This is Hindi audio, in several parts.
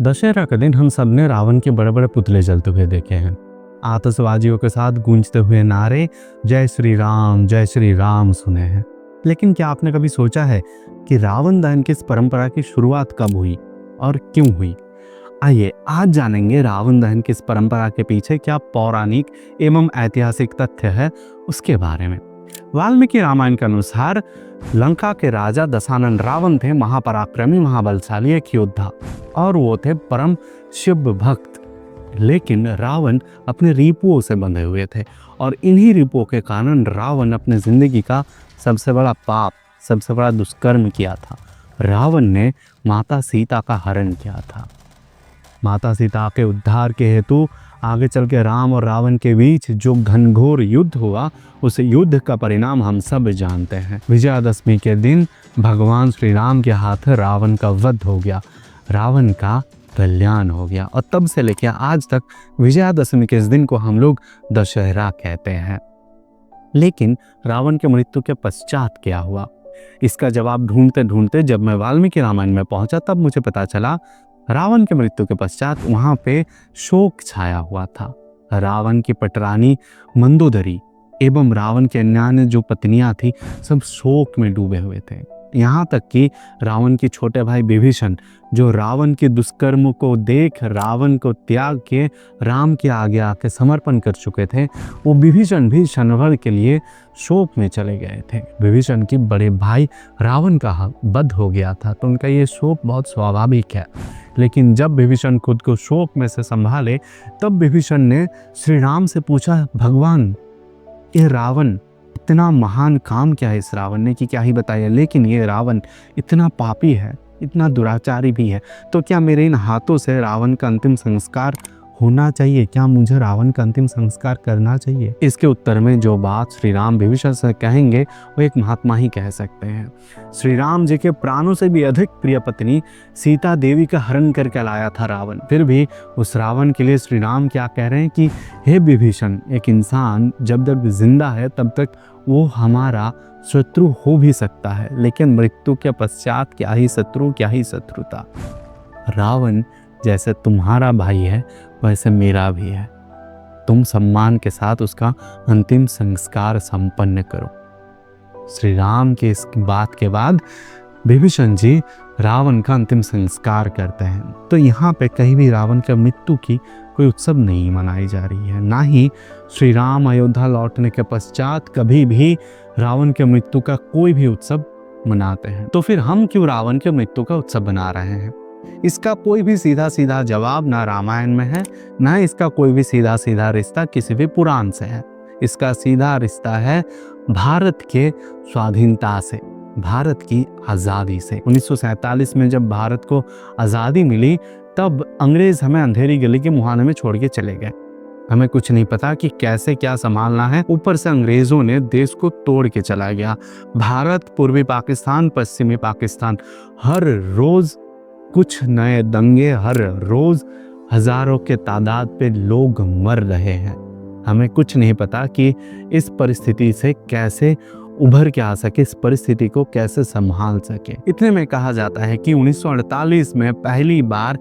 दशहरा के दिन हम सब ने रावण के बड़े बड़े पुतले जलते हुए देखे हैं। आतशबाजियों के साथ गूंजते हुए नारे जय श्री राम सुने हैं। लेकिन क्या आपने कभी सोचा है कि रावण दहन की इस परंपरा की शुरुआत कब हुई और क्यों हुई? आइए आज जानेंगे रावण दहन की इस परंपरा के पीछे क्या पौराणिक एवं ऐतिहासिक तथ्य है उसके बारे में। वाल्मीकि रामायण के अनुसार लंका के राजा दशानन रावण थे महापराक्रमी महाबलशाली एक योद्धा और वो थे परम शिव भक्त। लेकिन रावण अपने रिपुओं से बंधे हुए थे और इन्हीं रिपुओं के कारण रावण अपने जिंदगी का सबसे बड़ा पाप, सबसे बड़ा दुष्कर्म किया था। रावण ने माता सीता का हरण किया था। माता सीता के उद्धार के हेतु आगे चल के राम और रावण के बीच जो घनघोर युद्ध हुआ, उस युद्ध का परिणाम हम सब जानते हैं। विजयादशमी के दिन भगवान श्री राम के हाथ रावण का वध हो गया, रावण का कल्याण हो गया और तब से लेकर आज तक विजयादशमी के इस दिन को हम लोग दशहरा कहते हैं। लेकिन रावण के मृत्यु के पश्चात क्या हुआ, इसका जवाब ढूंढते ढूंढते जब मैं वाल्मीकि रामायण में पहुंचा तब मुझे पता चला रावण के मृत्यु के पश्चात वहां पे शोक छाया हुआ था। रावण की पटरानी मंदोदरी एवं रावण के अन्य जो पत्नियां थी सब शोक में डूबे हुए थे। यहाँ तक कि रावण के छोटे भाई विभीषण जो रावण के दुष्कर्म को देख रावण को त्याग के राम के आगे आके समर्पण कर चुके थे, वो विभीषण भी क्षण भर के लिए शोक में चले गए थे। विभीषण के बड़े भाई रावण का वध हो गया था तो उनका ये शोक बहुत स्वाभाविक है। लेकिन जब विभीषण खुद को शोक में से संभाले तब विभीषण ने श्री राम से पूछा, भगवान ये रावण इतना महान काम क्या है इस रावण ने कि क्या ही बताया, लेकिन ये रावण इतना पापी है, इतना दुराचारी भी है, तो क्या मेरे इन हाथों से रावण का अंतिम संस्कार होना चाहिए? क्या मुझे रावण का अंतिम संस्कार करना चाहिए? इसके उत्तर में जो बात श्री राम विभीषण से कहेंगे वो एक महात्मा ही कह सकते हैं। श्री राम जी के प्राणों से भी अधिक प्रिय पत्नी सीता देवी का हरण करके लाया था रावण, फिर भी उस रावण के लिए श्री राम क्या कह रहे हैं कि हे विभीषण, एक इंसान जब तक जिंदा है तब तक वो हमारा शत्रु हो भी सकता है, लेकिन मृत्यु के पश्चात क्या ही शत्रु, क्या ही शत्रुता। रावण जैसे तुम्हारा भाई है वैसे मेरा भी है, तुम सम्मान के साथ उसका अंतिम संस्कार संपन्न करो। श्री राम के इस बात के बाद विभीषण जी रावण का अंतिम संस्कार करते हैं। तो यहाँ पे कहीं भी रावण के मृत्यु की कोई उत्सव नहीं मनाई जा रही है, ना ही श्री राम अयोध्या लौटने के पश्चात कभी भी रावण के मृत्यु का कोई भी उत्सव मनाते हैं। तो फिर हम क्यों रावण के मृत्यु का उत्सव बना रहे हैं? इसका कोई भी सीधा सीधा जवाब ना रामायण में है, ना इसका कोई भी सीधा सीधा रिश्ता किसी भी पुराण से है। इसका सीधा रिश्ता है भारत के स्वाधीनता से, भारत की आज़ादी से। 1947 में जब भारत को आज़ादी मिली तब अंग्रेज हमें अंधेरी गली के मुहाने में छोड़ के चले गए। हमें कुछ नहीं पता कि कैसे क्या संभालना है, ऊपर से अंग्रेजों ने देश को तोड़ के चला गया। भारत, पूर्वी पाकिस्तान, पश्चिमी पाकिस्तान, हर रोज कुछ नए दंगे, हर रोज हजारों के तादाद पे लोग मर रहे हैं। हमें कुछ नहीं पता कि इस परिस्थिति से कैसे उभर के आ सके, इस परिस्थिति को कैसे संभाल सके। इतने में कहा जाता है कि 1948 में पहली बार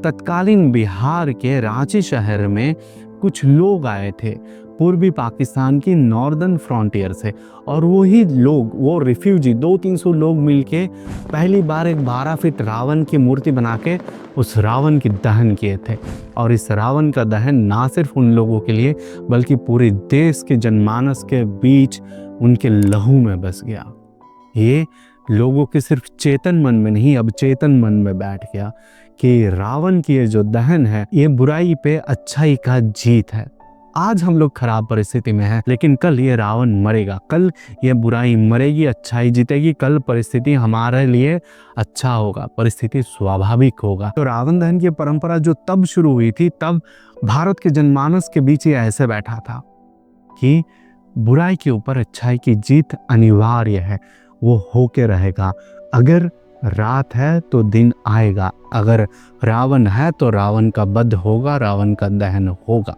तत्कालीन बिहार के रांची शहर में कुछ लोग आए थे पूर्वी पाकिस्तान की नॉर्दर्न फ्रंटियर से, और वही लोग, वो रिफ्यूजी 200-300 लोग मिलके पहली बार एक 12 फीट रावण की मूर्ति बना के उस रावण की दहन किए थे। और इस रावण का दहन ना सिर्फ उन लोगों के लिए बल्कि पूरे देश के जनमानस के बीच उनके लहू में बस गया। ये लोगों के सिर्फ चेतन मन में नहीं, अब चेतन मन में बैठ गया कि रावण की ये जो दहन है ये बुराई पे अच्छाई का जीत है। आज हम लोग खराब परिस्थिति में हैं, लेकिन कल ये रावण मरेगा, कल ये बुराई मरेगी, अच्छाई जीतेगी, कल परिस्थिति हमारे लिए अच्छा होगा, परिस्थिति स्वाभाविक होगा। तो रावण दहन की परंपरा जो तब शुरू हुई थी, तब भारत के जनमानस के बीच ये ऐसे बैठा था कि बुराई के ऊपर अच्छाई की जीत अनिवार्य है, वो होके रहेगा। अगर रात है तो दिन आएगा, अगर रावण है तो रावण का वध होगा, रावण का दहन होगा।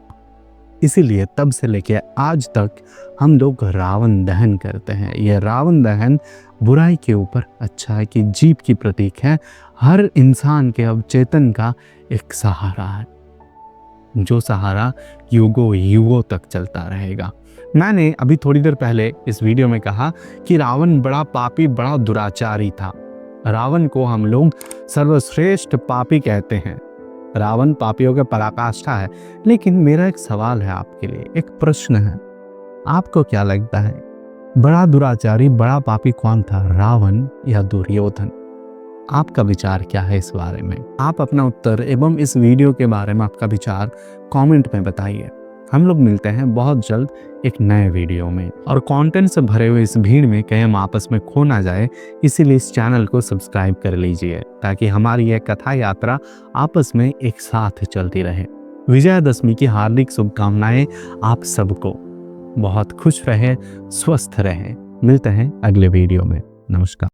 इसीलिए तब से लेके आज तक हम लोग रावण दहन करते हैं। यह रावण दहन बुराई के ऊपर अच्छाई की जीत की प्रतीक है। हर इंसान के अवचेतन का एक सहारा है, जो सहारा युगों युगों तक चलता रहेगा। मैंने अभी थोड़ी देर पहले इस वीडियो में कहा कि रावण बड़ा पापी, बड़ा दुराचारी था। रावण को हम लोग सर्वश्रेष्ठ पापी कहते हैं। रावण पापियों के पराकाष्ठा है। लेकिन मेरा एक सवाल है आपके लिए, एक प्रश्न है, आपको क्या लगता है बड़ा दुराचारी, बड़ा पापी कौन था, रावण या दुर्योधन? आपका विचार क्या है इस बारे में? आप अपना उत्तर एवं इस वीडियो के बारे में आपका विचार कमेंट में बताइए। हम लोग मिलते हैं बहुत जल्द एक नए वीडियो में, और कंटेंट से भरे हुए इस भीड़ में कहीं हम आपस में खो ना जाए, इसीलिए इस चैनल को सब्सक्राइब कर लीजिए ताकि हमारी यह कथा यात्रा आपस में एक साथ चलती रहे। विजयादशमी की हार्दिक शुभकामनाएं आप सबको। बहुत खुश रहें, स्वस्थ रहें। मिलते हैं अगले वीडियो में। नमस्कार।